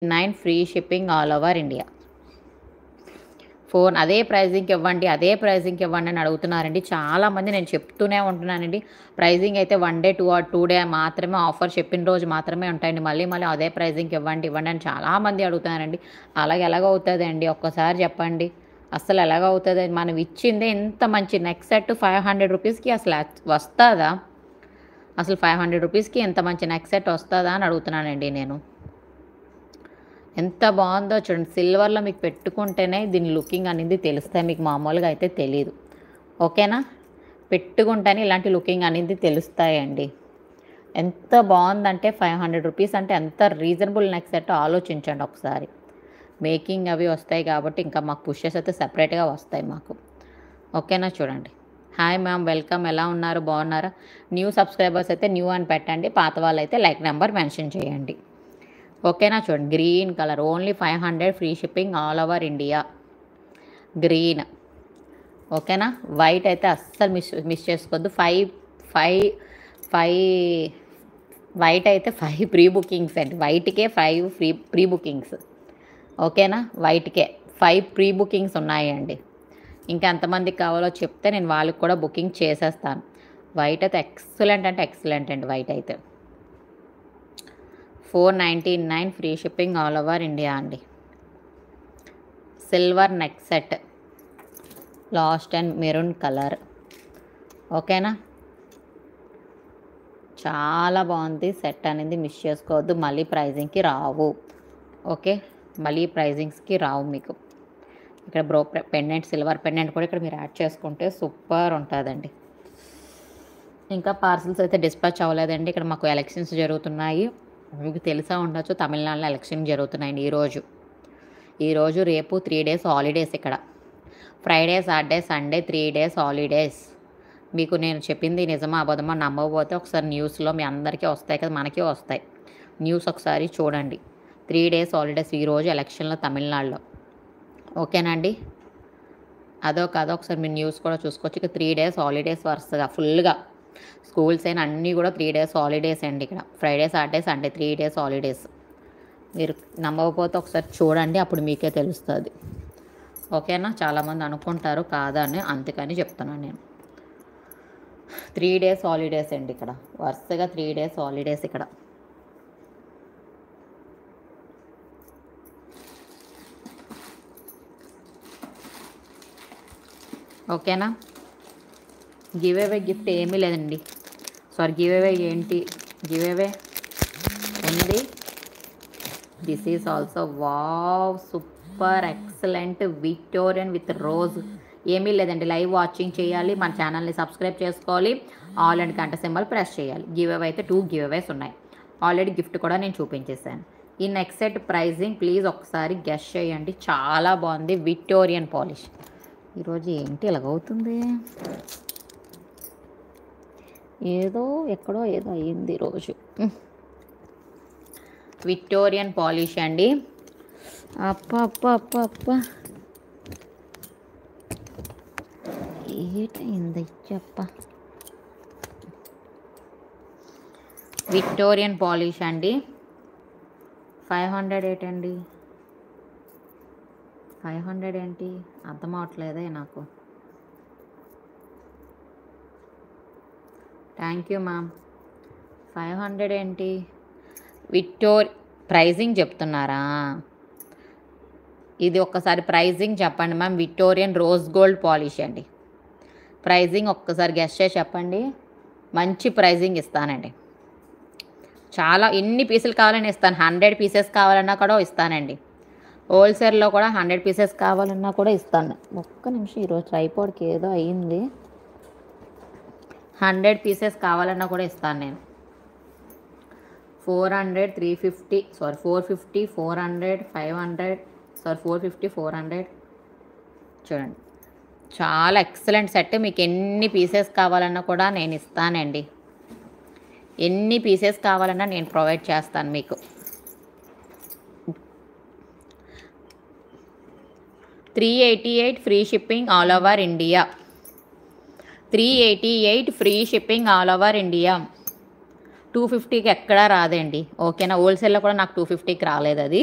9 free shipping all over India. Phone అదే ప్రైజింగ్‌కి ఇవ్వండి, అదే ప్రైజింగ్‌కి ఇవ్వండి అని అడుగుతున్నారండి. చాలామంది నేను చెప్తూనే ఉంటున్నానండి. ప్రైజింగ్ అయితే 1 డే, 2 డే మాత్రమే ఆఫర్ చెప్పిన రోజు మాత్రమే ఉంటాయండి. మళ్ళీ మళ్ళీ అదే ప్రైజింగ్‌కి ఇవ్వండి, ఇవ్వండి అని చాలామంది అడుగుతున్నారండి. అలాగ ఎలాగవుతదండి ఒక్కసారి చెప్పండి. అస్సలు ఎలాగవుతది? మనం ఇచ్చిందే ఇంత మంచి నెక్ సెట్ రూ. 500కి అసలు వస్తదా? అసలు రూ. 500కి ఇంత మంచి నెక్ సెట్ వస్తదా అని అడుగుతున్నానండి నేను. ఎంత బావుందో చూడండి. సిల్వర్‌లో మీకు పెట్టుకుంటేనే దీని లుకింగ్ అనేది తెలుస్తాయి. మీకు మామూలుగా అయితే తెలీదు. ఓకేనా? పెట్టుకుంటేనే ఇలాంటి లుకింగ్ అనేది తెలుస్తాయండి. ఎంత బావుందంటే రూ. 500 అంటే ఎంత రీజనబుల్ నెక్ సెట్టో ఆలోచించండి ఒకసారి. మేకింగ్ అవి వస్తాయి కాబట్టి ఇంకా మాకు పుషెస్ అయితే సెపరేట్‌గా వస్తాయి మాకు. ఓకేనా? చూడండి. Hi ma'am welcome. ఎలా ఉన్నారు? బాగున్నారా? న్యూ సబ్స్క్రైబర్స్ అయితే న్యూ అని పెట్టండి. పాత వాళ్ళైతే లైక్ నెంబర్ మెన్షన్ చేయండి. ఓకేనా? చూడండి green colour only 500 free shipping all over India. Green. ఓకేనా? వైట్ అయితే అస్సలు మిస్ చేసుకోవద్దు. 5 వైట్ అయితే 5 ప్రీ బుకింగ్స్ అండి. వైట్‌కే 5 ప్రీ బుకింగ్స్. ఓకేనా? వైట్‌కే 5 ప్రీ బుకింగ్స్ ఉన్నాయండి. ఇంకా ఎంతమందికి కావాలో చెప్తే నేను వాళ్ళకి కూడా బుకింగ్ చేసేస్తాను. వైట్ అయితే ఎక్సలెంట్ అంటే ఎక్సలెంట్ అండి వైట్ అయితే. 499 free shipping all over India అండి. Silver neck set last and maroon colour. ఓకేనా? చాలా బాగుంది సెట్ అనేది. మిస్ చేసుకోవద్దు. మళ్ళీ ప్రైజింగ్కి రావు. ఓకే, మళ్ళీ ప్రైజింగ్స్కి రావు మీకు. ఇక్కడ పెండెంట్ సిల్వర్ పెండెంట్ కూడా ఇక్కడ మీరు యాడ్ చేసుకుంటే సూపర్ ఉంటుందండి. ఇంకా పార్సల్స్ అయితే డిస్పాచ్ అవ్వలేదండి. ఇక్కడ మాకు ఎలక్షన్స్ జరుగుతున్నాయి. మీకు తెలిసా ఉండొచ్చు, తమిళనాడులో ఎలక్షన్ జరుగుతున్నాయండి ఈరోజు రేపు 3 డేస్ హాలిడేస్ ఇక్కడ. Friday, Saturday, Sunday 3 days holidays. మీకు నేను చెప్పింది నిజమా అబద్ధమా నమ్మకపోతే ఒకసారి న్యూస్లో మీ అందరికీ వస్తాయి కదా, మనకి వస్తాయి. న్యూస్ ఒకసారి చూడండి. 3 డేస్ హాలిడేస్ ఈరోజు ఎలక్షన్లో తమిళనాడులో. ఓకేనండి? అదో కాదో ఒకసారి మీరు న్యూస్ కూడా చూసుకోవచ్చు. ఇక 3 డేస్ హాలిడేస్ వరుసగా ఫుల్గా స్కూల్స్ అయినా అన్నీ కూడా 3 డేస్ హాలిడేస్ అండి ఇక్కడ. Friday, Saturday, Sunday 3 days holidays. మీరు నమ్మకపోతే ఒకసారి చూడండి, అప్పుడు మీకే తెలుస్తుంది. ఓకేనా? చాలామంది అనుకుంటారు కాదా అని, అందుకని చెప్తున్నాను నేను. 3 డేస్ హాలిడేస్ అండి ఇక్కడ. వరుసగా 3 డేస్ హాలిడేస్ ఇక్కడ. ఓకేనా? గివ్ అవే గిఫ్ట్ ఏమీ లేదండి. సారీ, గివ్ అవే ఏంటి? గివ్ అవే ఉంది. This is also wow super excellent Victorian with rose. ఏమీ లేదండి, లైవ్ వాచింగ్ చేయాలి, మన ఛానల్ని సబ్స్క్రైబ్ చేసుకోవాలి, ఆల్ అండ్ గంట సింబల్ ప్రెస్ చేయాలి. గివ్ అవే అయితే 2 గివ్ అవేస్ ఉన్నాయి. ఆల్రెడీ గిఫ్ట్ కూడా నేను చూపించేశాను. ఈ నెక్ సెట్ ప్రైజింగ్ ప్లీజ్ ఒకసారి గెస్ చేయండి. చాలా బాగుంది. Victorian polish. ఈరోజు ఏంటి ఇలాగవుతుంది? ఏదో ఎక్కడో ఏదో అయ్యింది ఈరోజు. విక్టోరియన్ పాలిష్ అండి. అప్ప అప్ప అప్ప అప్ప ఏంటయింది చెప్ప. విక్టోరియన్ పాలిష్ అండి. 500 ఏంటండి? 500 ఏంటి అర్థం అవట్లేదే నాకు. Thank you ma'am. 500 ఏంటి? ప్రైజింగ్ చెప్తున్నారా? ఇది ఒక్కసారి ప్రైజింగ్ చెప్పండి ma'am. Victorian rose gold polish అండి. ప్రైజింగ్ ఒక్కసారి గెస్ చేసి చెప్పండి. మంచి ప్రైజింగ్ ఇస్తానండి. చాలా ఎన్ని పీసులు కావాలని ఇస్తాను. 100 పీసెస్ కావాలన్నా కూడా ఇస్తానండి. హోల్సేల్లో కూడా 100 పీసెస్ కావాలన్నా కూడా ఇస్తాను. ఒక్క నిమిషం, ఈరోజు ట్రైపాడ్కి ఏదో అయ్యింది. 100 పీసెస్ కావాలన్నా కూడా ఇస్తాను నేను. 400, 350, సారీ 450, 400, 500, సారీ 450, 400. చూడండి, చాలా ఎక్సలెంట్ సెట్. మీకు ఎన్ని పీసెస్ కావాలన్నా కూడా నేను ఇస్తానండి. ఎన్ని పీసెస్ కావాలన్నా నేను ప్రొవైడ్ చేస్తాను మీకు. 388 free shipping all over India. 388 free shipping all over India. 250కి ఎక్కడా రాదండి. ఓకేనా? హోల్‌సేల్‌లో కూడా నాకు 250కి రాలేదది.